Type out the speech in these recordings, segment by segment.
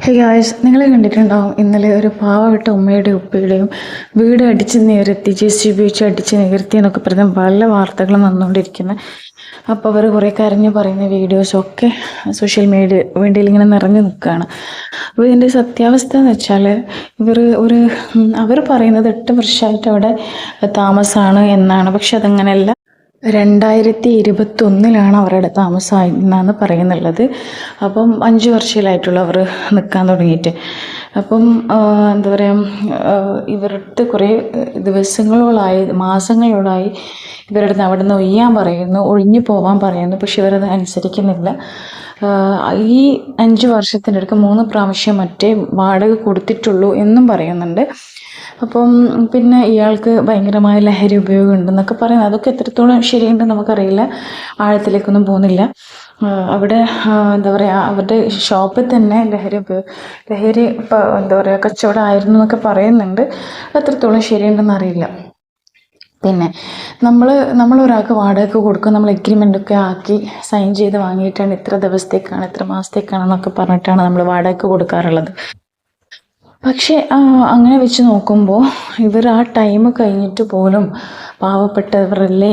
Hey guys, നിങ്ങൾ കണ്ടിട്ടുണ്ടാവും ഇന്നലെ ഒരു പാവപ്പെട്ട ഉമ്മയുടെയും ഉപ്പയുടെയും വീട് അടിച്ച് നിരത്തി JCB വെച്ച് അടിച്ച് നികർത്തി എന്നൊക്കെ പറഞ്ഞ പല വാർത്തകളും വന്നുകൊണ്ടിരിക്കുന്നത്. അപ്പോൾ അവർ കുറേ കരഞ്ഞു പറയുന്ന വീഡിയോസൊക്കെ സോഷ്യൽ മീഡിയയിൽ ഇങ്ങനെ നിറഞ്ഞു നിൽക്കുകയാണ്. അപ്പോൾ ഇതിൻ്റെ സത്യാവസ്ഥ എന്ന് വെച്ചാൽ അവർ പറയുന്നത് 8 വർഷമായിട്ട് അവിടെ താമസമാണ് എന്നാണ്. പക്ഷെ അതങ്ങനെയല്ല. 2021 അവരുടെ താമസമായി എന്നാണ് പറയുന്നുള്ളത്. അപ്പം 5 വർഷമായിട്ടുള്ളൂ അവർ നിൽക്കാൻ തുടങ്ങിയിട്ട്. അപ്പം എന്താ പറയുക, ഇവരുടെ കുറേ ദിവസങ്ങളോളായി മാസങ്ങളോളായി ഇവരുടെ അടുത്ത് അവിടെ നിന്ന് ഒഴിഞ്ഞു പോവാൻ പറയുന്നു. പക്ഷെ ഇവരത് അനുസരിക്കുന്നില്ല. ഈ 5 വർഷത്തിനിടയ്ക്ക് 3 പ്രാവശ്യം മറ്റേ വാടക കൊടുത്തിട്ടുള്ളൂ എന്നും പറയുന്നുണ്ട്. അപ്പം പിന്നെ ഇയാൾക്ക് ഭയങ്കരമായ ലഹരി ഉപയോഗം ഉണ്ടെന്നൊക്കെ പറയുന്നത്, അതൊക്കെ എത്രത്തോളം ശരിയുണ്ടെന്ന് നമുക്കറിയില്ല. ആഴത്തിലേക്കൊന്നും പോകുന്നില്ല. അവിടെ എന്താ പറയുക, അവരുടെ ഷോപ്പിൽ തന്നെ ലഹരി എന്താ പറയുക കച്ചവടം ആയിരുന്നു എന്നൊക്കെ പറയുന്നുണ്ട്. എത്രത്തോളം ശരിയുണ്ടെന്ന് അറിയില്ല. പിന്നെ നമ്മൾ ഒരാൾക്ക് വാടക കൊടുക്കും, നമ്മൾ എഗ്രിമെൻ്റൊക്കെ ആക്കി സൈൻ ചെയ്ത് വാങ്ങിയിട്ടാണ് ഇത്ര ദിവസത്തേക്കാണ് ഇത്ര മാസത്തേക്കാണെന്നൊക്കെ പറഞ്ഞിട്ടാണ് നമ്മൾ വാടക കൊടുക്കാറുള്ളത്. പക്ഷേ അങ്ങനെ വെച്ച് നോക്കുമ്പോൾ ഇവർ ആ ടൈം കഴിഞ്ഞിട്ട് പോലും പാവപ്പെട്ടവരല്ലേ,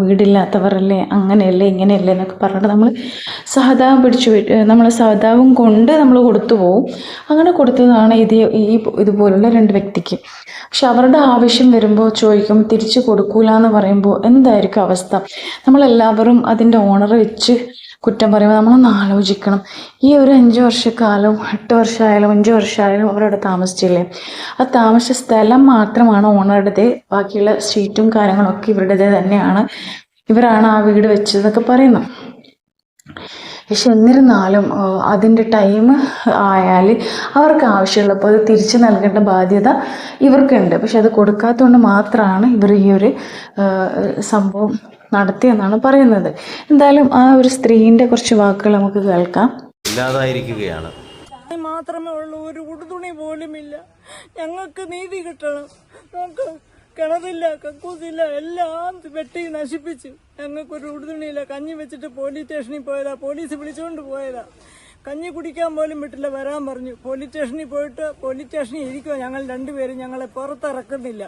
വീടില്ലാത്തവരല്ലേ, അങ്ങനെയല്ലേ ഇങ്ങനെയല്ലേ എന്നൊക്കെ പറഞ്ഞിട്ട് നമ്മൾ സഹതാപം കൊണ്ട് നമ്മൾ കൊടുത്തു പോവും. അങ്ങനെ കൊടുത്തതാണ് ഇതുപോലുള്ള 2 വ്യക്തിക്ക്. പക്ഷെ അവരുടെ ആവശ്യം വരുമ്പോൾ ചോദിക്കും, തിരിച്ചു കൊടുക്കൂല എന്ന് പറയുമ്പോൾ എന്തായിരിക്കും അവസ്ഥ? നമ്മളെല്ലാവരും അതിൻ്റെ ഓണർ വെച്ച് കുറ്റം പറയുമ്പോൾ നമ്മളൊന്ന് ആലോചിക്കണം. ഈ ഒരു 5 വർഷക്കാലം 8 വർഷമായാലും 5 വർഷമായാലും അവരവിടെ താമസിച്ചില്ലേ? ആ താമസിച്ച സ്ഥലം മാത്രമാണ് ഓണറുടേത്, ബാക്കിയുള്ള സ്ട്രീറ്റും കാര്യങ്ങളൊക്കെ ഇവരുടേത് തന്നെയാണ്, ഇവരാണ് ആ വീട് വെച്ചതൊക്കെ പറയുന്നു. പക്ഷെ എന്നിരുന്നാലും അതിൻ്റെ ടൈം ആയാൽ അവർക്ക് ആവശ്യമുള്ളപ്പോൾ അത് തിരിച്ചു നൽകേണ്ട ബാധ്യത ഇവർക്കുണ്ട്. പക്ഷെ അത് കൊടുക്കാത്തതുകൊണ്ട് മാത്രമാണ് ഇവർ ഈ ഒരു സംഭവം നടത്തിയെന്നാണ് പറയുന്നത്. എന്തായാലും ആ ഒരു സ്ത്രീൻ്റെ കുറച്ച് വാക്കുകൾ നമുക്ക് കേൾക്കാം. ഇല്ലാതായിരിക്കുകയാണ് മാത്രമേ ഉള്ളൂ, ഒരു ഉടുതുണി പോലുമില്ല. ഞങ്ങൾക്ക് നീതി കിട്ടണം. നമുക്ക് കിണറില്ല, കക്കൂസില്ല, എല്ലാം വെട്ടി നശിപ്പിച്ചു. ഞങ്ങൾക്കൊരു ഉടുതുണിയില്ല. കഞ്ഞി വെച്ചിട്ട് പോലീസ് സ്റ്റേഷനിൽ പോയതാ, പോലീസ് വിളിച്ചുകൊണ്ട് പോയതാ. കഞ്ഞി കുടിക്കാൻ പോലും വിട്ടില്ല, വരാൻ പറഞ്ഞു. പോലീസ് സ്റ്റേഷനിൽ പോയിട്ട് പോലീസ് സ്റ്റേഷനിൽ ഇരിക്കുക. ഞങ്ങൾ 2 പേരും ഞങ്ങളെ പുറത്തിറക്കുന്നില്ല.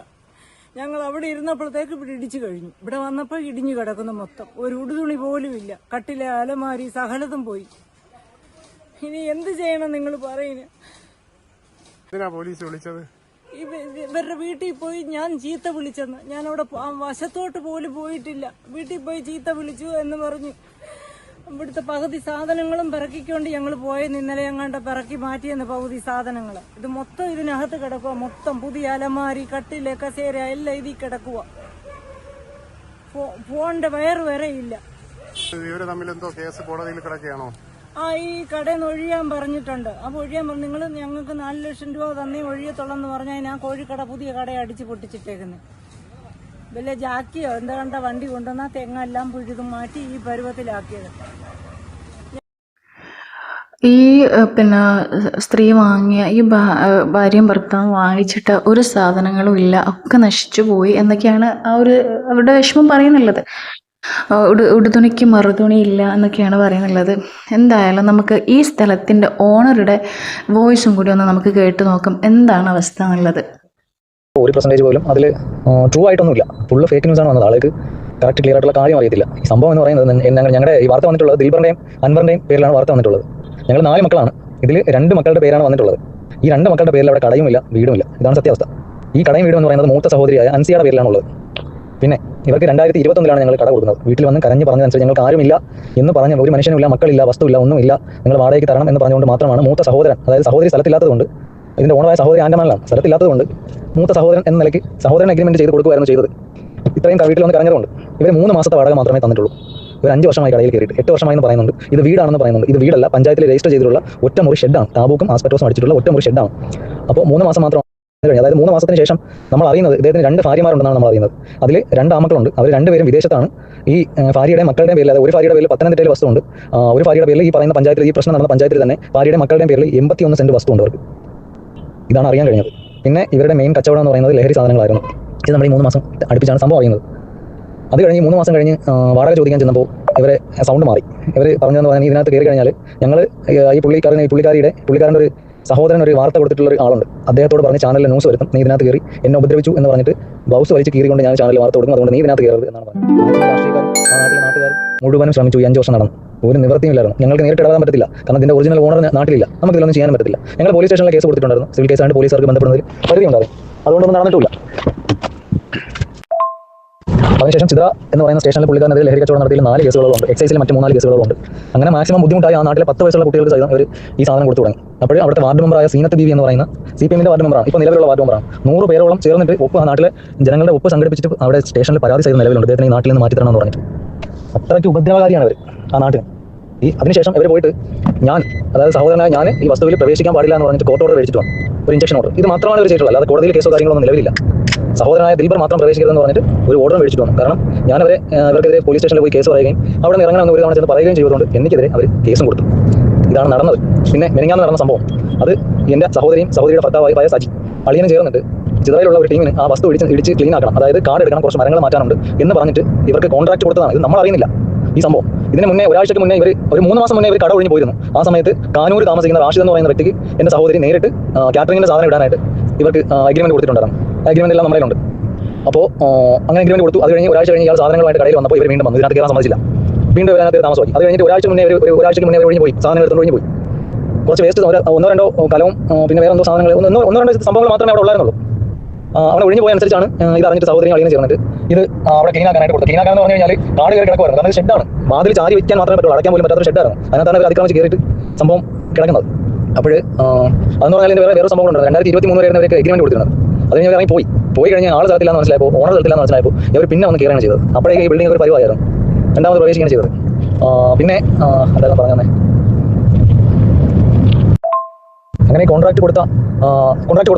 ഞങ്ങൾ അവിടെ ഇരുന്നപ്പോഴത്തേക്ക് ഇവിടെ ഇടിച്ചു കഴിഞ്ഞു. ഇവിടെ വന്നപ്പോൾ ഇടിഞ്ഞു കിടക്കുന്നു മൊത്തം. ഒരു ഉടുതുണി പോലും ഇല്ല. കട്ടിലെ അലമാരി സകലതും പോയി. ഇനി എന്ത് ചെയ്യണം നിങ്ങൾ പറയുന്നത്? പോലീസ് വിളിച്ചത് ഇവരുടെ വീട്ടിൽ പോയി ഞാൻ ചീത്ത വിളിച്ചെന്ന്. ഞാൻ അവിടെ വശത്തോട്ട് പോലും പോയിട്ടില്ല. വീട്ടിൽ പോയി ചീത്ത വിളിച്ചു എന്ന് പറഞ്ഞു. ഇവിടുത്തെ പകുതി സാധനങ്ങളും പിറക്കിക്കൊണ്ട് ഞങ്ങൾ പോയെന്ന് ഇന്നലെ എങ്ങാണ്ട് പിറക്കി മാറ്റിയെന്ന് പകുതി സാധനങ്ങൾ. ഇത് മൊത്തം ഇതിനകത്ത് കിടക്കുക. മൊത്തം പുതിയ അലമാരി, കട്ടില്, കസേര എല്ലാം ഇതിൽ കിടക്കുക. ഫോണിന്റെ വയറ് വരെ ഇല്ല. ഇവര് തമ്മിൽ എന്തോ കേസ് കോടതിയിൽ കിടക്കുകയാണോ? ഈ കടയിൽ നിന്ന് ഒഴിയാൻ പറഞ്ഞിട്ടുണ്ട്. അപ്പോൾ ഒഴിയാൻ പറഞ്ഞു, നിങ്ങൾ ഞങ്ങൾക്ക് 4 ലക്ഷം രൂപ തന്നേ ഒഴിയത്തുള്ളെന്ന് പറഞ്ഞാൽ ഞാൻ കോഴിക്കട പുതിയ കടയെ അടിച്ച് പൊട്ടിച്ചിട്ടേക്കുന്നത്. വല്ല ജാക്കിയോ എന്താ കണ്ട വണ്ടി കൊണ്ടുവന്നാൽ തെങ്ങെല്ലാം പുഴുതും മാറ്റി ഈ പരുവത്തിലാക്കിയത്. ഈ സ്ത്രീ വാങ്ങിയ ഈ ഭാര്യയും ഭർത്താവും വാങ്ങിച്ചിട്ട ഒരു സാധനങ്ങളും ഇല്ല, ഒക്കെ നശിച്ചു പോയി എന്നൊക്കെയാണ് അവരുടെ വിഷമം പറയുന്നുള്ളത്. ഉടുതുണിക്ക് മറുതുണി ഇല്ല എന്നൊക്കെയാണ് പറയുന്നുള്ളത്. എന്തായാലും നമുക്ക് ഈ സ്ഥലത്തിൻ്റെ ഓണറുടെ വോയിസും കൂടി ഒന്ന് നമുക്ക് കേട്ട് നോക്കാം, എന്താണ് അവസ്ഥ എന്നുള്ളത്. 1% പോലും അതിൽ ട്രൂ ആയിട്ടൊന്നുമില്ല. ഫുള്ള് ഫേക്ക് ന്യൂസാണ് വന്നത്. ആൾക്ക് കറക്റ്റ് ക്ലിയർ ആയിട്ടുള്ള കാര്യം അറിയത്തില്ല. ഈ സംഭവം എന്ന് പറയുന്നത് ഞങ്ങളുടെ ഈ വാർത്ത വന്നിട്ടുള്ളത് ദിൽബറിൻ്റെയും അൻവറിൻ്റെയും പേരിലാണ് വാർത്ത വന്നിട്ടുള്ളത്. ഞങ്ങൾ 4 മക്കളാണ്. ഇതിൽ 2 മക്കളുടെ പേരാണ് വന്നിട്ടുള്ളത്. ഈ 2 മക്കളുടെ പേരിൽ അവിടെ കടയുമില്ല, വീടുമില്ല. ഇതാണ് സത്യാവസ്ഥ. ഈ കടയും വീടും എന്ന് പറയുന്നത് മൂത്ത സഹോദരിയായ അൻസിയുടെ പേരിലാണുള്ളത്. പിന്നെ ഇവർക്ക് 2021 ഞങ്ങൾ കട കൊടുക്കുന്നത്. വീട്ടിൽ വന്ന് കരഞ്ഞ് പറഞ്ഞതനുസരിച്ച് ഞങ്ങൾക്ക് ആരുമില്ല എന്ന് പറഞ്ഞ, ഒരു മനുഷ്യനുമില്ല, മക്കളില്ല, വസ്തുവില്ല, ഒന്നുമില്ല, നിങ്ങൾ വാടകയ്ക്ക് തരണം എന്ന് പറഞ്ഞുകൊണ്ട് മാത്രമാണ് മൂത്ത സഹോദരൻ, അതായത് സഹോദരി സ്ഥലത്തില്ലാത്തതുകൊണ്ട്, ഇതിൻ്റെ ഓണറായ സഹോദരി ആൻഡമാനിലാണ്, സ്ഥലത്തില്ലാത്തതുകൊണ്ട് മൂത്ത സഹോദരൻ എന്ന നിലയ്ക്ക് സഹോദരൻ അഗ്രിമെന്റ് ചെയ്ത് കൊടുക്കുകയായിരുന്നു ചെയ്തത്. ഇത്രയും വീട്ടിൽ വന്ന് കരഞ്ഞതുകൊണ്ട് ഇവർ 3 മാസത്തെ വാടക മാത്രമേ തന്നിട്ടുള്ളൂ. ഒരു 5 വർഷമായി കടയിൽ കയറിയിട്ട് 8 വർഷമായി എന്ന് പറയുന്നുണ്ട്. ഇത് വീടാണെന്ന് പറയുന്നുണ്ട്. ഇത് വീടല്ല, പഞ്ചായത്തിൽ രജിസ്റ്റർ ചെയ്തിട്ടുള്ള ഒറ്റമുറി ഷെഡാണ്. താബൂക്കും ആസ്പെറ്റോസും അടിച്ചിട്ടുള്ള ഒറ്റമുറി ഷെഡാണ്. അപ്പോൾ 3 മാസം മാത്രം, അതായത് 3 മാസത്തിന് ശേഷം നമ്മൾ അറിയുന്നത് ഇദ്ദേഹത്തിന് 2 ഭാര്യമാരുണ്ടെന്നാണ് നമ്മൾ അറിയുന്നത്. അതിൽ 2 ആമക്കളുണ്ട്. അവർ 2 പേരും വിദേശത്താണ്. ഈ ഭാര്യയുടെ മക്കളുടെ പേരിൽ, അതായത് ഒരു ഭാര്യയുടെ പേരിൽ പത്തനംതിട്ടയിൽ വസ്തുണ്ട്, ഒരു ഭാര്യയുടെ പേരിൽ ഈ പറയുന്ന പഞ്ചായത്തിൽ, ഈ പ്രശ്നം നടന്ന പഞ്ചായത്തിൽ തന്നെ ഭാര്യയുടെ മക്കളുടെ പേരിൽ 81 സെന്റ് വസ്തുണ്ട് അവർക്ക്. ഇതാണ് അറിയാൻ കഴിഞ്ഞത്. പിന്നെ ഇവരുടെ മെയിൻ കച്ചവടം എന്ന് പറയുന്നത് ലഹരി സാധനങ്ങളായിരുന്നു. ഇത് നമ്മൾ ഈ 3 മാസം അടുപ്പിച്ചാണ് സംഭവം അറിയുന്നത്. അത് കഴിഞ്ഞ് 3 മാസം കഴിഞ്ഞ് വാടക ചോദിക്കാൻ ചെന്നപ്പോൾ ഇവരെ സൗണ്ട് മാറി. ഇവർ പറഞ്ഞതെന്ന് പറഞ്ഞാൽ ഇതിനകത്ത് കയറി കഴിഞ്ഞാൽ ഞങ്ങൾ ഈ പുള്ളിക്കാരൻ്റെ ഒരു സഹോദരൻ ഒരു വാർത്ത കൊടുത്തിട്ടുള്ള ഒരു ആളുണ്ട്. അദ്ദേഹത്തോട് പറഞ്ഞ് ചാനലിൽ ന്യൂസ് വരുത്തും, നീ ഇതിനകത്ത് കയറി എന്നെ ഉപദ്രവിച്ചു എന്ന് പറഞ്ഞിട്ട് ബ്ലൗസ് വലിച്ച് കീറിക്കൊണ്ട് ഞാൻ ചാനലിൽ വാർത്ത കൊടുക്കും, അതുകൊണ്ട് നീ ഇതിനകത്ത് കയറരുത് എന്നാണ് പറഞ്ഞത്. രാഷ്ട്രീയക്കാരും ആ നാട്ടിലെ നാട്ടുകാരും മുഴുവനും ശ്രമിച്ചു. 5 വർഷം നടന്നു, ഒരു നിവൃത്തിയില്ലായിരുന്നു. ഞങ്ങൾക്ക് നേരിട്ട് ഇടപെടാൻ പറ്റില്ല, കാരണം ഇതിന്റെ ഒറിജിനൽ ഓണർ നാട്ടിലില്ല, നമുക്ക് ഇതിലൊന്നും ചെയ്യാൻ പറ്റില്ല. ഞങ്ങൾ പോലീസ് സ്റ്റേഷനിൽ കേസ് കൊടുത്തിട്ടുണ്ടായിരുന്നു. സിവിൽ കേസായിട്ട് പോലീസുകാർക്ക് ബന്ധപ്പെടുന്നതിൽ പരിധി ഉണ്ടാകും, അതുകൊണ്ടൊന്നും നടന്നിട്ടില്ല. അതിനുശേഷം ചിത്ര എന്ന് പറയുന്ന സ്റ്റേഷനിൽ പുള്ളിക്കാരനെതിരെ ലഹരി കച്ചവടം നടത്തിയ 4 കേസുകളുണ്ട്. എക്സൈസിൽ മറ്റ് 3-4 കേസുകളുണ്ട്. അങ്ങനെ മാക്സിമം ബുദ്ധിമുട്ടായി ആ നാട്ടിലെ 10 വയസ്സുള്ള കുട്ടികൾക്ക് സഹിതം അവർ ഈ സാധനം കൊടുത്തു തുടങ്ങി. അപ്പോൾ അവിടുത്തെ വാർഡ് മെമ്പറായ സീനത്ത് ബീവി എന്ന് പറയുന്ന CPM-ന്റെ വാർഡ് മെമ്പറാണ്, ഇപ്പോൾ നിലവിലുള്ള വാർഡ് മെമ്പറാണ്. 100 പേരോളം ചേർന്നിട്ട് ഒപ്പ് ആ നാട്ടിലെ ജനങ്ങളുടെ ഒപ്പ് സംഘടിപ്പിച്ചിട്ട് അവിടെ സ്റ്റേഷനിൽ പരാതി ചെയ്ത് നിലവിലുണ്ട്. അദ്ദേഹത്തിന് ഈ നാട്ടിൽ നിന്ന് മാറ്റി തരണമെന്ന് പറഞ്ഞിട്ട് അത്രയ്ക്ക് ഉപദ്രവകാരിയാണ് അവർ ആ നാട്ടിൽ. അതിനുശേഷം ഇവർ പോയിട്ട് അതായത് സഹോദരനായ ഞാൻ ഈ വസ്തുവിൽ പ്രവേശിക്കാൻ പാടില്ല എന്ന് പറഞ്ഞിട്ട് കോർട്ട് ഓർഡർ മേടിച്ചിട്ട് വന്നു, ഒരു ഇഞ്ചക്ഷൻ ഓർഡർ. ഇത് മാത്രമാണ് ഇവർ ചെയ്തിട്ടുള്ളത്, അല്ലാതെ കോടതിയിൽ കേസോ കാര്യങ്ങളൊന്നും നിലവിലില്ല. സഹോദരനായ ദിൽബർ മാത്രം പ്രവേശിക്കരുതെന്ന് പറഞ്ഞിട്ട് ഒരു ഓർഡർ മേടിച്ചിട്ട് വന്നു. കാരണം ഞാനവരെ ഇവർക്കെതിരെ പോലീസ് സ്റ്റേഷനിൽ പോയി കേസ് പറയുകയും അവിടെ നിന്ന് ഇറങ്ങണമെന്ന് ഒരു തവണ ചെന്ന് പറയുകയും ചെയ്തുകൊണ്ട് എനിക്കെതിരെ അവർ കേസും കൊടുത്തു. ഇതാണ് നടന്നത്. പിന്നെ മെനിങ്ങാന്ന് നടന്ന സംഭവം, അത് എൻ്റെ സഹോദരിയുടെ ഭർത്താവായ സജി അളിയനും ചേർന്നിട്ട് ചിത്രയിലുള്ള ഒരു ടീമിന് ആ വസ്തു ഇടിച്ച് ക്ലീൻ ആക്കണം, അതായത് കാട് എടുക്കണം, കുറച്ച് മരങ്ങൾ മാറ്റാനുണ്ട് എന്ന് പറഞ്ഞിട്ട് ഇവർക്ക് കോൺട്രാക്ട് കൊടുത്തതാണ്. ഇത് നമ്മൾ അറിയുന്നില്ല ഈ സംഭവം. ഇതിന് മുന്നേ ഒരാഴ്ചയ്ക്ക് മുന്നേ ഇവർ ഒരു 3 മാസം മുന്നേ ഇവർ കട ഒഴിഞ്ഞ് പോയിരുന്നു. ആ സമയത്ത് കാനൂർ താമസിക്കുന്ന റാഷിദ് എന്ന് പറയുന്ന വ്യക്തിക്ക് എൻ്റെ സഹോദരി നേരിട്ട് കാറ്ററിംഗിൻ്റെ സാധനം ഇടാനായിട്ട് ഇവർക്ക് അഗ്രിമെന്റ് കൊടുത്തിട്ടുണ്ടായിരുന്നു. അഗ്രിമെന്റ് എല്ലാം നമ്മളിലുണ്ട്. അപ്പോൾ അങ്ങനെ അഗ്രിമെന്റ് കൊടുത്തു. അത് കഴിഞ്ഞ് ഒരാഴ്ച കഴിഞ്ഞ് ഇയാൾ സാധനങ്ങളുമായിട്ട് കടയിൽ വന്നപ്പോൾ ഇവർ വീണ്ടും വന്നു, ഇതിനകത്ത് കയറാൻ സമ്മതിച്ചില്ല. വീണ്ടും ഇതിനകത്ത് താമസമായി. അത് കഴിഞ്ഞിട്ട് ഒരാഴ്ചയ്ക്ക് മുന്നേ ഒഴിഞ്ഞ് പോയി, സാധനങ്ങൾ എടുത്തുകൊണ്ട് ഒഴിഞ്ഞ് പോയി. കുറച്ച് വേസ്റ്റ് 1-2 കലവും പിന്നെ വേറെ എന്തോ സാധനങ്ങൾ 1-2 സംഭവങ്ങൾ മാത്രമേ അവിടെ ഉള്ളായിരുന്നുള്ളൂ. അവിടെ ഒഴിഞ്ഞു പോയ അനുസരിച്ചാണ് ഇത് അറിഞ്ഞിട്ട് സഹോദരി അളിയനെ ചേർന്നിട്ട് ഇത് അവിടെ ക്ലീൻ ആക്കാനായിട്ട് കൊടുത്തു. ക്ലീൻ ആക്കാന്ന് പറഞ്ഞു കഴിഞ്ഞാൽ കാട് കയറി കിടക്കുമായിരുന്നു. കാരണം ഷെഡാണ്, വാതിൽ ചാരി വയ്ക്കാൻ മാത്രമേ പറ്റുള്ളൂ, അടയ്ക്കാൻ പോലും പറ്റാത്ത ഷെഡായിരുന്നു. അതിനകത്താണ് അവർ അതിക്രമിച്ച് കയറിയിട്ട് സംഭവം കിടക്കുന്നത്. അപ്പോൾ അതെന്ന് പറഞ്ഞാൽ വേറെ സംഭവം ഉണ്ട്. 2023 വരെ അവർക്ക് എഗ്രിമെന്റ് കൊടുത്തിരുന്നത്. അത് കഴിഞ്ഞ് ഇറങ്ങി പോയി കഴിഞ്ഞ് ആൾ സ്ഥലത്തില്ലാന്ന് മനസ്സിലായപ്പോൾ, ഓണർ സ്ഥലത്തില്ലാന്ന് മനസ്സിലായപ്പോൾ ഇവർ പിന്നെ വന്ന് കയറുകയാണ് ചെയ്തത്. അപ്പോഴേക്ക് ഈ ബിൽഡിംഗ് ഒരു പരിവായിരുന്നു, രണ്ടാമത് പ്രവേശിക്കുകയാണ് ചെയ്തത്. പിന്നെ എന്താ പറഞ്ഞത്, അങ്ങനെ കോൺട്രാക്ട് കൊടുത്തു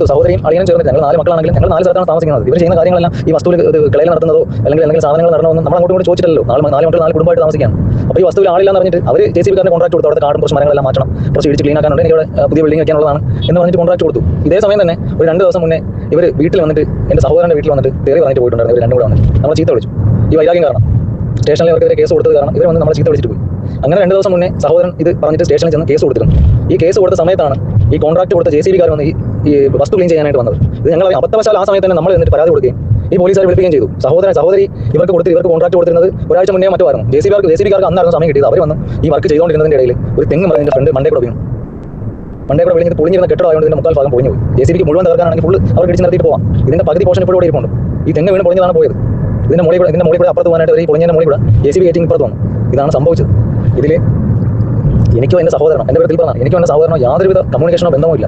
സഹോദരിയും അളിയനും ചേർന്നിട്ട്. ഞങ്ങൾ 4 മക്കളാണെങ്കിലും ഞങ്ങൾ 4 സ്ഥലത്താണ് താമസിക്കുന്നത്. ഇവർ ചെയ്യുന്ന കാര്യങ്ങളെല്ലാം ഈ വസ്തുവിൽ കിളയിൽ നടത്തുന്നതോ അല്ലെങ്കിൽ സാധനങ്ങൾ നടണമെന്ന് നമ്മൾ അങ്ങോട്ടും കൂടി ചോദിച്ചിട്ടല്ലോ. 4 മക്കൾ 4 കുടുംബമായിട്ട് താമസിക്കുകയാണ്. അപ്പോൾ ഈ വസ്തുവിൽ ആളില്ലാന്ന് പറഞ്ഞിട്ട് അവർ JCB-കാരന് കോൺട്രാക്ട് കൊടുത്തു. അവിടെ കാടും കുറച്ച് മരങ്ങളെല്ലാം മാറ്റണം, കുറച്ച് ഇടിച്ച് ക്ലീൻ ആക്കാനുണ്ട്, എനിക്ക് അവിടെ പുതിയ ബിൽഡിംഗ് വയ്ക്കാനുള്ളതാണ് എന്ന് പറഞ്ഞിട്ട് കോൺട്രാക്ട് കൊടുത്തു. ഇതേ സമയം തന്നെ ഒരു 2 ദിവസം മുന്നേ ഇവർ വീട്ടിൽ വന്നിട്ട് എൻ്റെ സഹോദരൻ്റെ വീട്ടിൽ വന്നിട്ട് തെറി പറഞ്ഞിട്ട് പോയിട്ടുണ്ടായിരുന്നു. ഇവർ രണ്ടും കൂടെ വന്നിട്ട് നമ്മളെ ചീത്ത വിളിച്ചു. ഈ വൈരാഗ്യം കാരണം സ്റ്റേഷനിൽ അവർക്കെതിരെ കേസ് കൊടുത്തത് കാരണം ഇവർ വന്ന് നമ്മളെ ചീത്ത വിളിച്ചിട്ട് പോയി. അങ്ങനെ 2 ദിവസം മുന്നേ സഹോദരൻ ഇത് പറഞ്ഞിട്ട് സ്റ്റേഷനിൽ ചെന്ന് കേസ് കൊടുത്തിരുന്നു. ഈ കേസ് കൊടുത്ത സമയത്താണ് ഈ കോൺട്രാക്ട് കൊടുത്ത JCB-കാർ വന്ന് ഈ വസ്തു ക്ലീൻ ചെയ്യാനായിട്ട് വന്നത്. ഇത് ഞങ്ങൾ അബദ്ധവശാൽ ആ സമയത്ത് തന്നെ നമ്മൾ എന്നിട്ട് പരാതി കൊടുക്കുകയും ഈ പോലീസുകാർ വിളിപ്പിക്കുകയും ചെയ്തു. സഹോദരി ഇവർക്ക് കോൺട്രാക്ട് കൊടുത്തിരുന്നത് ഒരാഴ്ച മുന്നേ മറ്റുമായിരുന്നു. JCB-കാർക്ക് അന്നായിരുന്നു സമയം കിട്ടിയത്. അവർ വന്ന് ഈ വർക്ക് ചെയ്തുകൊണ്ടിരുന്നതിൻ്റെ ഇടയിൽ ഒരു തെങ്ങ് മരത്തിൻ്റെ ഫ്രണ്ട് മണ്ടേ കൂടെ വിളിഞ്ഞിട്ട് പൊളിഞ്ഞിരുന്ന കെട്ടിടമായതുകൊണ്ട് ഇതിന്റെ 3/4 ഭാഗം പൊളിഞ്ഞു പോയി. JCB-ക്ക് മുഴുവൻ തകർക്കാനാണെങ്കിൽ ഫുൾ അവർ ഇടിച്ച് നിർത്തിയിട്ട് പോവാം. ഇതിന്റെ പകുതി പോർഷൻ ഇപ്പോൾ ഇവിടെ ഇരിപ്പുണ്ട്. ഈ തെങ്ങ് വീണ് പൊളിഞ്ഞതാണ് പോയത്. ഇതിന്റെ മുകളിൽ കൂടെ അപ്പുറത്ത് പോകാനായിട്ട് ഈ പൊളിഞ്ഞതിന്റെ മുകളിൽ കൂടെ JCB കയറ്റി ഇപ്പുറത്ത് വന്നു. ഇതാണ് സംഭവിച്ചത്. ഇതിൽ എനിക്കോ എൻ്റെ സഹോദരനോ, എൻ്റെ പേര് ദിൽബറാണ്, എനിക്കോ എൻ്റെ സഹോദരനോ യാതൊരുവിധ കമ്മ്യൂണിക്കേഷനോ ബന്ധമോ ഇല്ല.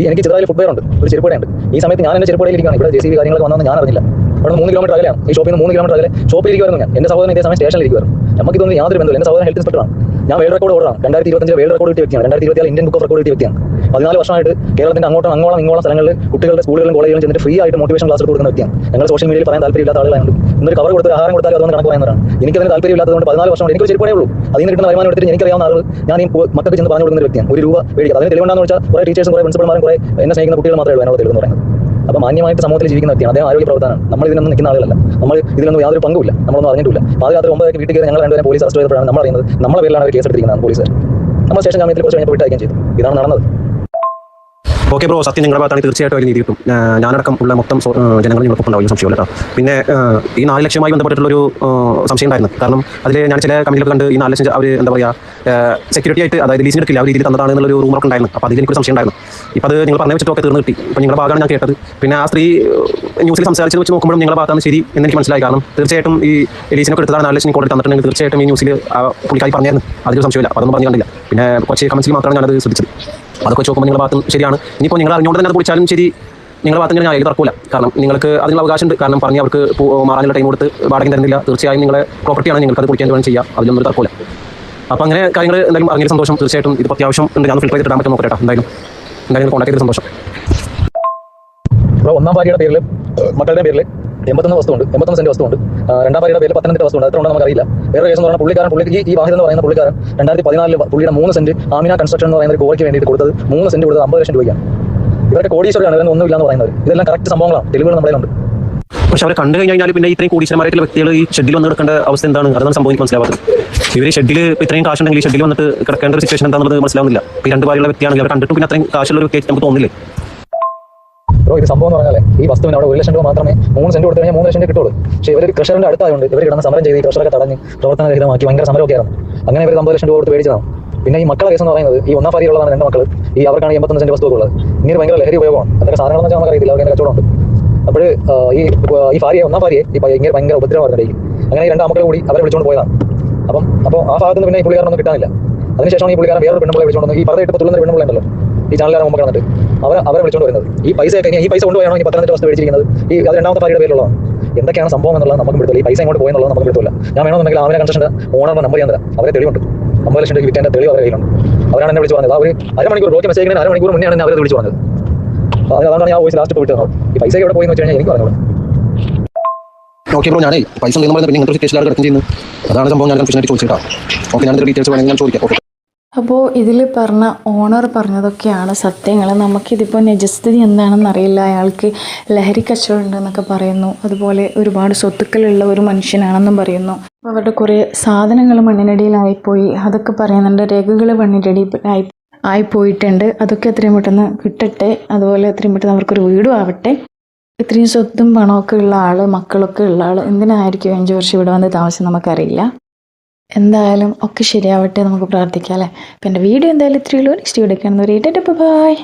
എനിക്ക് ചിത്രയിൽ ഫുട്വെയറുണ്ട്, ഒരു ചെരുപ്പുകടയുണ്ട്. ഈ സമയത്ത് ഞാൻ എൻ്റെ ചെരുപ്പുകടയിലിരിക്കുകയാണ്. ഇവിടെ JCB കാര്യങ്ങളൊക്കെ വന്നതെന്ന് ഞാൻ അറിഞ്ഞില്ല. അവിടെ 3 കിലോമീറ്റർ അകലെയാണ്. ഈ ഷോപ്പിൽ നിന്ന് 3 കിലോമീറ്റർ അകലെ ഷോപ്പിലിരിക്കുമായിരുന്നു ഞാൻ. എൻ്റെ സഹോദരൻ ഇതേ സമയം സ്റ്റേഷനിലിരിക്കുമായിരുന്നു. നമുക്കിതൊന്നും യാതൊരു ബന്ധമില്ല. എൻ്റെ സഹോദരൻ ഹെൽത്ത് ഇൻസ്പെക്ടറാണ്. ഞാൻ വേൾഡ് റെക്കോർഡ് ഓർഡറാണ്. 2025 വേൾഡ് റെക്കോർഡ് കിട്ടിയ വ്യക്തിയാണ്. 2024 ഇന്ത്യൻ ബുക്ക് ഓഫ് റെക്കോർഡ് കിട്ടിയ വ്യക്തിയാണ്. 14 വർഷമായിട്ട് കേരളത്തിന്റെ അങ്ങോളം ഇങ്ങോളം സ്ഥലങ്ങളിൽ കുട്ടികളുടെ സ്കൂളുകളിലും കോളേജിലും ചെന്നിട്ട് ഫ്രീ ആയിട്ട് മോട്ടിവേഷൻ ക്ലാസ് കൊടുക്കുന്ന വ്യക്തിയാണ്. ഞങ്ങൾ സോഷ്യൽ മീഡിയയിൽ പറയാൻ താല്പര്യമില്ലാത്ത ആളുകളാണ്. ഇന്നൊരു കവർ കൊടുത്ത് ആഹാരം കൊടുത്താൽ അതുകൊണ്ട് കണക്ക് പറയുന്നവരാണ്. എനിക്കതിന് താല്പര്യമില്ലാത്തതുകൊണ്ട് 14 വർഷം എനിക്ക് ചെരുപ്പേ ഉള്ളൂ. അതിൽ നിന്ന് കിട്ടുന്ന വരുമാനം എടുത്തിട്ട് എനിക്കറിയാവുന്ന ആളുകൾ ഞാൻ ഈ മക്കൾക്ക് ചെന്ന് പറഞ്ഞു കൊടുക്കുന്ന വ്യക്തിയാണ്. 1 രൂപ മേടിക്കുക. അതിന് തെളിവുണ്ടാന്ന് വെച്ചാൽ കുറേ ടീച്ചേഴ്സും കുറേ പ്രിൻസിപ്പൽമാരും കുറേ എന്നെ സ്നേഹിക്കുന്ന കുട്ടികൾ മാത്രമേ ഉള്ളൂ എന്നോട് തെളിവെന്ന് പറയുന്നത്. അപ്പോൾ മാന്യമായിട്ട് സമൂഹത്തിൽ ജീവിക്കുന്ന വ്യക്തിയാണ്. അദ്ദേഹം ആരോഗ്യ പ്രവർത്തനമാണ്. നമ്മൾ ഇതിനൊന്നും നിൽക്കുന്ന ആളുകളല്ല. നമ്മൾ ഇതിനൊന്നും യാതൊരു പങ്കുമില്ല. നമ്മളൊന്നും അറിഞ്ഞിട്ടില്ല. പാതിരാത്രി 9 വീട്ടിൽ കയറി ഞങ്ങൾ 2 പേരും പോലീസ് അറസ്റ്റ് ചെയ്തപ്പോഴാണ് നമ്മൾ അറിയുന്നത് നമ്മളെ പേരിലാണ് അവർ കേസ് എടുത്തിരിക്കുന്നത് പോലീസുകാർ. നമ്മൾ സ്റ്റേഷൻ ജാമ്യത്തിൽ കുറച്ച് കഴിഞ്ഞപ്പോൾ വിട്ടയക്കുകയും ചെയ്തു. ഇതാണ് നടന്നത്. ഓക്കെ ബ്രോ, സത്യം നിങ്ങളുടെ ഭാഗത്താണ് തീർച്ചയായിട്ടും അതിന് നീതി കിട്ടും. ഞാനടക്കം ഉള്ള മൊത്തം ജനങ്ങൾ നിങ്ങൾക്ക് ഉണ്ടാവും സംശയമില്ല കേട്ടോ. പിന്നെ ഈ 4 ലക്ഷവുമായി ബന്ധപ്പെട്ടിട്ടുള്ളൊരു സംശയം ഉണ്ടായിരുന്നു. കാരണം അതിൽ ഞാൻ ചില കമ്പനികളൊക്കെ കണ്ട് ഈ 4 ലക്ഷം അവർ എന്താ പറയുക സെക്യൂരിറ്റി ആയിട്ട്, അതായത് ലീസിന് എടുക്കില്ല, ആ രീതിയിൽ തന്നതാണ് എന്നുള്ളൊരു റൂമൊക്കെ ഉണ്ടായിരുന്നു. അപ്പോൾ അതിൽ എനിക്കൊരു സംശയം ഉണ്ടായിരുന്നു. ഇപ്പോൾ അത് നിങ്ങൾ പറഞ്ഞ വെച്ചിട്ടൊക്കെ തീർന്ന് കിട്ടി. ഇപ്പോൾ നിങ്ങളുടെ ഭാഗമാണ് ഞാൻ കേട്ടത്. പിന്നെ ആ സ്ത്രീ ന്യൂസിൽ സംസാരിച്ചത് വെച്ച് നോക്കുമ്പോഴും നിങ്ങളുടെ ഭാഗത്താണ് ശരി എന്ന് എനിക്ക് മനസ്സിലായി. കാരണം തീർച്ചയായിട്ടും ഈ ലീസിനൊക്കെ എടുത്തതാണ് 4 ലക്ഷം കൊടുത്ത് തന്നിട്ടുണ്ടെങ്കിൽ തീർച്ചയായിട്ടും ഈ ന്യൂസിൽ പുള്ളിക്കാരി പറഞ്ഞായിരുന്നു. അതിലൊരു സംശയമില്ല. അതൊന്നും പറഞ്ഞു കണ്ടില്ല. പിന്നെ കുറച്ച് കമൻസിൽ മാത്രമാണ് ഞാനത് ശ്രദ്ധിച്ചത്. അതൊക്കെ നോക്കുമ്പോൾ നിങ്ങളുടെ ഭാഗത്തും ശരിയാണ്. ഇനിയിപ്പോൾ നിങ്ങൾ അറിഞ്ഞുകൊണ്ട് തന്നെ അത് പൊളിച്ചാലും ശരി, നിങ്ങളുടെ ഭാഗത്ത് ഞാൻ തറക്കൂല. കാരണം നിങ്ങൾക്ക് അതിനുള്ള അവകാശമുണ്ട്. കാരണം പറഞ്ഞ് അവർക്ക് മാറാനുള്ള ടൈം കൊടുത്ത് വാടക തരുന്നില്ല. തീർച്ചയായും നിങ്ങളെ പ്രോപ്പർട്ടിയാണ്, നിങ്ങൾക്ക് അത് പൊളിക്കാൻ വേണ്ടി ചെയ്യാം. അതിലൊന്നും തറക്കൂല. അപ്പോൾ അങ്ങനെ കാര്യങ്ങൾ എന്തായാലും അറിഞ്ഞൊരു സന്തോഷം. തീർച്ചയായിട്ടും ഇത് അത്യാവശ്യം ഉണ്ട്. ഞാൻ ഫിൽറ്റർ ചെയ്തിട്ട് ഇടാൻ പറ്റും നോക്കട്ടെ. എന്തായാലും കോൺടാക്ട് ചെയ്ത സന്തോഷം. ഇപ്പോൾ 1-ാം ഭാര്യയുടെ പേരിൽ മക്കളുടെ പേരിൽ 81 വസ്തുണ്ട്, 81 സെന്റ് വസ്തുണ്ട്. 2-ാം ഭാര്യയുടെ പേരിൽ 18 വസ്തുണ്ട്. എത്ര ഉണ്ടെന്ന് നമുക്കറിയില്ല. വേറെ കേസ് എന്ന് പറഞ്ഞാൽ പുള്ളിക്ക് ഈ വാഹിദ് എന്ന് പറയുന്ന പുള്ളിക്കാരൻ 2014 പുള്ളിയുടെ 3 സെന്റ് ആമിന കൺസ്ട്രക്ഷൻ എന്ന് പറയുന്ന ഒരു കോഴിക്ക് വേണ്ടിയിട്ട് കൊടുത്തത് 3 സെന്റ് കൊടുത്തത് 50 ലക്ഷം രൂപയ്ക്കാണ്. ഇവരുടെ കോടീശ്വരയാണ്, ഇവരൊന്നും ഒന്നുമില്ല എന്ന് പറയുന്നത്. ഇതെല്ലാം കറക്റ്റ് സംഭവങ്ങളാണ്, തെളിവുകൾ നമ്മുടെ ഉണ്ട്. പക്ഷെ അവരെ കണ്ടു കഴിഞ്ഞാൽ പിന്നെ ഇത്രയും കോടീശ്വരന്മാരായിട്ടുള്ള വ്യക്തികൾ ഈ ഷെഡിൽ വന്ന് കിടക്കേണ്ട അവസ്ഥ എന്താണ്? അതാണ് സംഭവം എനിക്ക് മനസ്സിലാവാത്തത്. ഇവർ ഷെഡിൽ ഇത്രയും കാശുണ്ടെങ്കിൽ ഷെഡിൽ വന്നിട്ട് കിടക്കേണ്ട ഒരു സിറ്റുവേഷൻ എന്താണെന്നുള്ളത് മനസ്സിലാവുന്നില്ല. ഈ രണ്ട് ഭാര്യയുള്ള വ്യക്തിയാണെങ്കിൽ അവർ കണ്ടിട്ടും പിന്നെ അത്രയും കാശുള്ള ഒരു വ്യക്തി നമുക്ക് തോന്നില്ലേ? ബ്രോ ഇത് സംഭവം എന്ന് പറഞ്ഞാൽ ഈ വസ്തുവിന് അവിടെ 1 ലക്ഷം രൂപ മാത്രമേ 3 സെന്റ് കൊടുത്തു കഴിഞ്ഞാൽ 3 ലക്ഷം രൂപ കിട്ടുള്ളൂ. പക്ഷേ ഇവർ ക്രഷറിന്റെ അടുത്തായതുകൊണ്ട് ഇവർ കിടന്ന് സമരം ചെയ്ത് ഈ ക്രഷറൊക്കെ തടഞ്ഞ് പ്രവർത്തനരഹിതമാക്കി ഭയങ്കര സമരമൊക്കെ ആയിരുന്നു. അങ്ങനെ ഇവർ 50 ലക്ഷം രൂപ കൊടുത്ത് മേടിച്ചതാണ്. പിന്നെ ഈ മക്കളെ കേസ് എന്ന് പറയുന്നത് ഈ ഒന്നാം പാരിയുള്ളതാണ് 2 മക്കൾ. ഈ അവർക്കാണ് 81 സെന്റ് വസ്തു ഉള്ളത്. ഇങ്ങനെ ഭയങ്കര ലഹരി ഉപയോഗമാണ്. അതൊക്കെ സാധനങ്ങളെന്ന് വെച്ചാൽ നമുക്ക് അറിയില്ല, അവർക്ക് കച്ചവടമുണ്ട്. അപ്പോൾ ഈ ഭാര്യയെ ഒന്നാം ഭാര്യയെ ഇങ്ങനെ ഭയങ്കര ഉപദ്രവമായിരുന്നു. അങ്ങനെ ഈ 2 മക്കളെ കൂടി അവരെ വിളിച്ചുകൊണ്ട് പോയതാണ്. അപ്പോൾ ആ ഭാഗത്ത് നിന്ന് പിന്നെ ഈ പുള്ളിക്കാരനൊന്നും കിട്ടാനില്ല. അതിനുശേഷമാണ് ഈ പുള്ളിക്കാരൻ വേറൊരു പെണ്ണുങ്ങളെ വിളിച്ചുകൊണ്ട് ഈ പറയിട്ട് തുള്ളുന്ന പെണ്ണുങ്ങളുണ്ടല്ലോ ഈ ചാനലുകാരെ മുമ്പ് കിടന്നിട്ട് അവരെ വിളിച്ചുകൊണ്ട് വരുന്നത്. ഈ പൈസ കൊണ്ടുപോയാണോ ഈ 15 വസ്തു മേടിച്ചിരിക്കുന്നത്? ഈ അത് 2ാമത്തെ ഭാര്യയുടെ പേരിലുള്ളതാണ്. എന്തൊക്കെയാണ് സംഭവം എന്നുള്ളത് നമുക്ക് പിടുത്തില്ല. ഈ പൈസ ഇങ്ങോട്ട് പോയെന്നുള്ളത് നമുക്ക് പിടുത്തില്ല. ഞാൻ വേണമെന്നുണ്ടെങ്കിൽ അവരെ കൺസ്ട്രക്ഷൻ്റെ ഓണറിന്റെ നമ്പർ ഞാൻ തരാം. അവരെ തെളിവുണ്ട്. 50 ലക്ഷം രൂപ വിറ്റേൻ്റെ തെളിവ് അവരുടെ കയ്യിലുണ്ട്. അവരാണ് എന്നെ വിളിച്ച് പറഞ്ഞത്. അവർ അരമണിക്കൂർ ബ്ലോക്ക് മെസ്സേജ് ചെയ്യുന്ന അരമണിക്കൂർ മുന്നെയാണ് എന്നെ അവരെ വിളിച്ച് പറഞ്ഞത്. അതാണ് ഞാൻ വോയിസ് ലാസ്റ്റ് പോയിട്ട് ഈ പൈസ എവിടെ പോയെന്ന് വെച്ച് കഴിഞ്ഞാൽ എനിക്ക് പറഞ്ഞോളൂ. ഓക്കെ ബ്രോ, ഞാനേ പൈസ ഉണ്ടെന്ന് പറയുന്നത് പിന്നെ ഇങ്ങനത്തെ കേസിലാണ് കിടക്കും ചെയ്യുന്നത്. അതാണ് സംഭവം. ഞാൻ കൺഫ്യൂഷനായിട്ട് ചോദിച്ചിട്ടാ. ഓക്കെ, ഞാൻ ഡീറ്റെയിൽസ് വേണമെങ്കിൽ ഞാൻ ചോദിക്കാം. ഓക്കെ. അപ്പോൾ ഇതിൽ പറഞ്ഞ ഓണർ പറഞ്ഞതൊക്കെയാണ് സത്യങ്ങൾ. നമുക്കിതിപ്പോൾ നിജസ്ഥിതി എന്താണെന്ന് അറിയില്ല. അയാൾക്ക് ലഹരി കച്ചവടം ഉണ്ടെന്നൊക്കെ പറയുന്നു. അതുപോലെ ഒരുപാട് സ്വത്തുക്കളുള്ള ഒരു മനുഷ്യനാണെന്നും പറയുന്നു. അവരുടെ കുറേ സാധനങ്ങൾ മണ്ണിനടിയിലായിപ്പോയി അതൊക്കെ പറയുന്നുണ്ട്. രേഖകൾ ആയിപ്പോയിട്ടുണ്ട്. അതൊക്കെ എത്രയും പെട്ടെന്ന് കിട്ടട്ടെ. അതുപോലെ എത്രയും പെട്ടെന്ന് അവർക്കൊരു വീടും ആവട്ടെ. ഇത്രയും സ്വത്തും പണമൊക്കെ ഉള്ള ആൾ, മക്കളൊക്കെ ഉള്ള ആൾ എന്തിനായിരിക്കും 5 വർഷം ഇവിടെ വന്ന് താമസം നമുക്കറിയില്ല. എന്തായാലും ഒക്കെ ശരിയാവട്ടെ, നമുക്ക് പ്രാർത്ഥിക്കാം അല്ലേ. അപ്പം എൻ്റെ വീഡിയോ എന്തായാലും ഇത്രയുള്ളൂ. നെക്സ്റ്റ് വീഡിയോ കാണുന്നവരെ ബൈ.